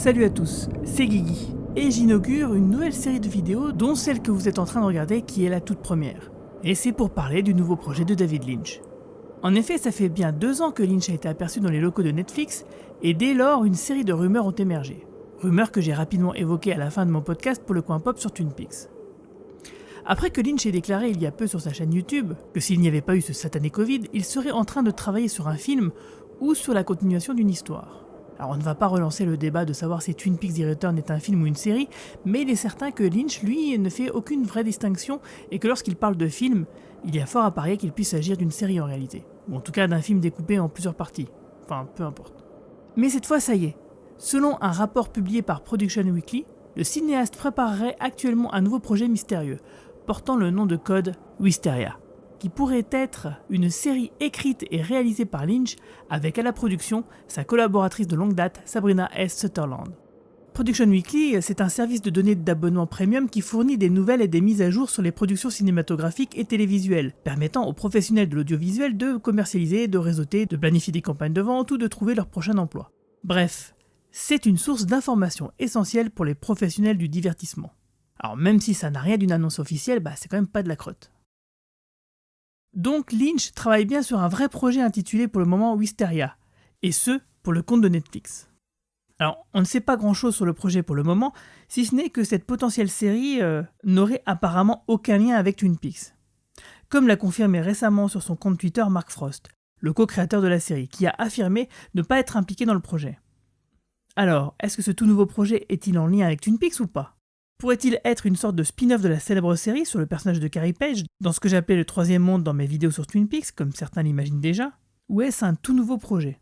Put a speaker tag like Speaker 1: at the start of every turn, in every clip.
Speaker 1: Salut à tous, c'est Guigui, et j'inaugure une nouvelle série de vidéos dont celle que vous êtes en train de regarder qui est la toute première. Et c'est pour parler du nouveau projet de David Lynch. En effet, ça fait bien 2 ans que Lynch a été aperçu dans les locaux de Netflix, et dès lors, une série de rumeurs ont émergé. Rumeurs que j'ai rapidement évoquées à la fin de mon podcast pour le coin pop sur Twin Peaks. Après que Lynch ait déclaré il y a peu sur sa chaîne YouTube que s'il n'y avait pas eu ce satané Covid, il serait en train de travailler sur un film ou sur la continuation d'une histoire. Alors on ne va pas relancer le débat de savoir si Twin Peaks The Return est un film ou une série, mais il est certain que Lynch, lui, ne fait aucune vraie distinction et que lorsqu'il parle de film, il y a fort à parier qu'il puisse s'agir d'une série en réalité. Ou en tout cas d'un film découpé en plusieurs parties. Enfin, peu importe. Mais cette fois, ça y est. Selon un rapport publié par Production Weekly, le cinéaste préparerait actuellement un nouveau projet mystérieux, portant le nom de code Wisteria, qui pourrait être une série écrite et réalisée par Lynch avec à la production sa collaboratrice de longue date Sabrina S. Sutherland. Production Weekly, c'est un service de données d'abonnement premium qui fournit des nouvelles et des mises à jour sur les productions cinématographiques et télévisuelles, permettant aux professionnels de l'audiovisuel de commercialiser, de réseauter, de planifier des campagnes de vente ou de trouver leur prochain emploi. Bref, c'est une source d'information essentielle pour les professionnels du divertissement. Alors même si ça n'a rien d'une annonce officielle, c'est quand même pas de la crotte. Donc Lynch travaille bien sur un vrai projet intitulé pour le moment Wisteria, et ce, pour le compte de Netflix. Alors, on ne sait pas grand-chose sur le projet pour le moment, si ce n'est que cette potentielle série n'aurait apparemment aucun lien avec Twin Peaks. Comme l'a confirmé récemment sur son compte Twitter Mark Frost, le co-créateur de la série, qui a affirmé ne pas être impliqué dans le projet. Alors, est-ce que ce tout nouveau projet est-il en lien avec Twin Peaks ou pas ? Pourrait-il être une sorte de spin-off de la célèbre série sur le personnage de Carrie Page, dans ce que j'appelais le troisième monde dans mes vidéos sur Twin Peaks, comme certains l'imaginent déjà ? Ou est-ce un tout nouveau projet ?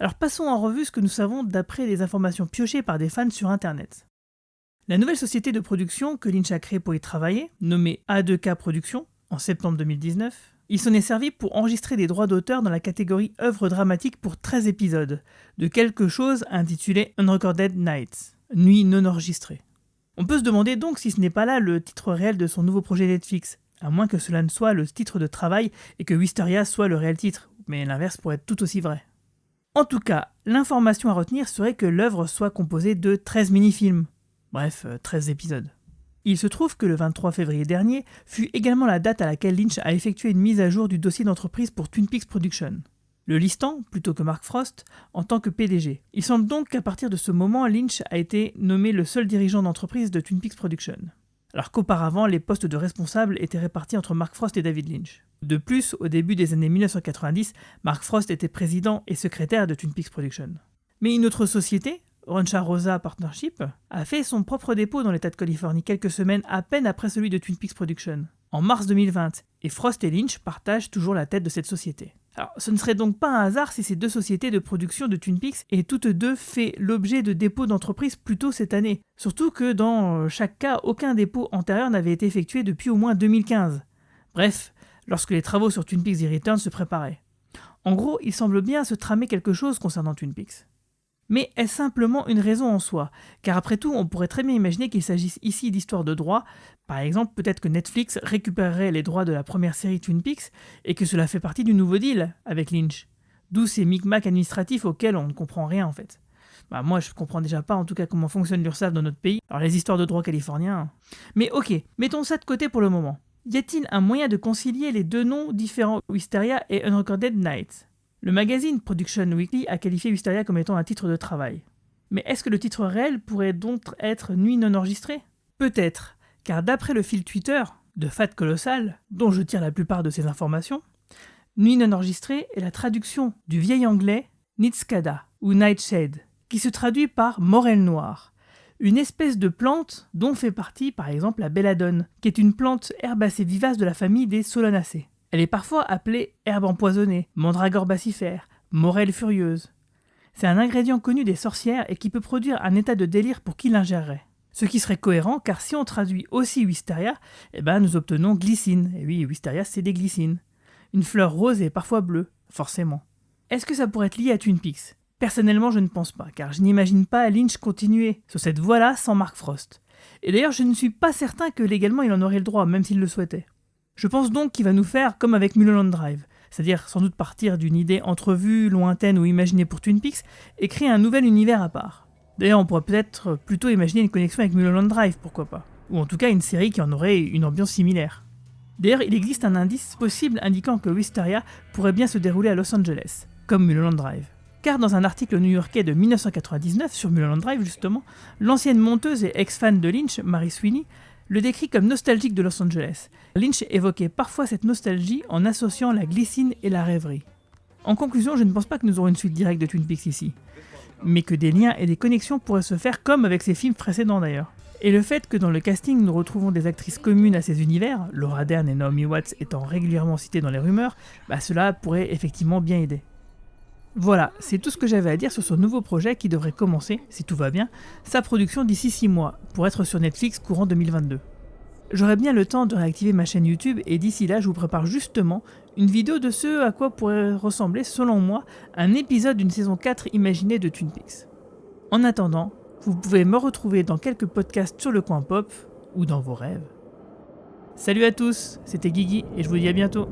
Speaker 1: Alors passons en revue ce que nous savons d'après les informations piochées par des fans sur internet. La nouvelle société de production que Lynch a créée pour y travailler, nommée A2K Productions, en septembre 2019, il s'en est servi pour enregistrer des droits d'auteur dans la catégorie œuvre dramatique pour 13 épisodes, de quelque chose intitulé Unrecorded Nights, nuit non enregistrée. On peut se demander donc si ce n'est pas là le titre réel de son nouveau projet Netflix, à moins que cela ne soit le titre de travail et que Wisteria soit le réel titre, mais l'inverse pourrait être tout aussi vrai. En tout cas, l'information à retenir serait que l'œuvre soit composée de 13 mini-films, bref, 13 épisodes. Il se trouve que le 23 février dernier fut également la date à laquelle Lynch a effectué une mise à jour du dossier d'entreprise pour Twin Peaks Productions, le listant, plutôt que Mark Frost, en tant que PDG. Il semble donc qu'à partir de ce moment, Lynch a été nommé le seul dirigeant d'entreprise de Twin Peaks Productions, alors qu'auparavant, les postes de responsables étaient répartis entre Mark Frost et David Lynch. De plus, au début des années 1990, Mark Frost était président et secrétaire de Twin Peaks Productions. Mais une autre société, Roncha Rosa Partnership, a fait son propre dépôt dans l'État de Californie quelques semaines à peine après celui de Twin Peaks Productions, en mars 2020, et Frost et Lynch partagent toujours la tête de cette société. Alors, ce ne serait donc pas un hasard si ces deux sociétés de production de Twin Peaks aient toutes deux fait l'objet de dépôts d'entreprise plus tôt cette année. Surtout que dans chaque cas, aucun dépôt antérieur n'avait été effectué depuis au moins 2015. Bref, lorsque les travaux sur Twin Peaks The Return se préparaient. En gros, il semble bien se tramer quelque chose concernant Twin Peaks. Mais est-ce simplement une raison en soi ? Car après tout, on pourrait très bien imaginer qu'il s'agisse ici d'histoires de droits. Par exemple, peut-être que Netflix récupérerait les droits de la première série Twin Peaks et que cela fait partie du nouveau deal avec Lynch. D'où ces micmacs administratifs auxquels on ne comprend rien en fait. Moi, je comprends déjà pas en tout cas comment fonctionne l'URSSAF dans notre pays. Alors les histoires de droits californiens... Mais ok, mettons ça de côté pour le moment. Y a-t-il un moyen de concilier les deux noms différents, Wisteria et Unrecorded Nights ? Le magazine Production Weekly a qualifié Wisteria comme étant un titre de travail. Mais est-ce que le titre réel pourrait donc être Nuit non enregistrée ? Peut-être, car d'après le fil Twitter de Fat Colossal, dont je tire la plupart de ces informations, Nuit non enregistrée est la traduction du vieil anglais Nitskada ou Nightshade, qui se traduit par morel noire, une espèce de plante dont fait partie par exemple la belladone, qui est une plante herbacée vivace de la famille des solanacées. Elle est parfois appelée herbe empoisonnée, mandragore bacifère, morelle furieuse. C'est un ingrédient connu des sorcières et qui peut produire un état de délire pour qui l'ingérerait. Ce qui serait cohérent car si on traduit aussi Wisteria, nous obtenons glycine. Et oui, Wisteria c'est des glycines. Une fleur rose et parfois bleue, forcément. Est-ce que ça pourrait être lié à Twin Peaks ? Personnellement, je ne pense pas, car je n'imagine pas Lynch continuer sur cette voie-là sans Mark Frost. Et d'ailleurs, je ne suis pas certain que légalement il en aurait le droit, même s'il le souhaitait. Je pense donc qu'il va nous faire comme avec Mulholland Drive, c'est-à-dire sans doute partir d'une idée entrevue, lointaine ou imaginée pour Twin Peaks et créer un nouvel univers à part. D'ailleurs, on pourrait peut-être plutôt imaginer une connexion avec Mulholland Drive, pourquoi pas. Ou en tout cas une série qui en aurait une ambiance similaire. D'ailleurs, il existe un indice possible indiquant que Wisteria pourrait bien se dérouler à Los Angeles, comme Mulholland Drive. Car dans un article new-yorkais de 1999 sur Mulholland Drive justement, l'ancienne monteuse et ex-fan de Lynch, Mary Sweeney, le décrit comme nostalgique de Los Angeles. Lynch évoquait parfois cette nostalgie en associant la glycine et la rêverie. En conclusion, je ne pense pas que nous aurons une suite directe de Twin Peaks ici, mais que des liens et des connexions pourraient se faire comme avec ses films précédents d'ailleurs. Et le fait que dans le casting nous retrouvons des actrices communes à ces univers, Laura Dern et Naomi Watts étant régulièrement citées dans les rumeurs, cela pourrait effectivement bien aider. Voilà, c'est tout ce que j'avais à dire sur ce nouveau projet qui devrait commencer, si tout va bien, sa production d'ici 6 mois, pour être sur Netflix courant 2022. J'aurai bien le temps de réactiver ma chaîne YouTube et d'ici là je vous prépare justement une vidéo de ce à quoi pourrait ressembler selon moi un épisode d'une saison 4 imaginée de Twin Peaks. En attendant, vous pouvez me retrouver dans quelques podcasts sur le coin pop ou dans vos rêves. Salut à tous, c'était Guigui et je vous dis à bientôt.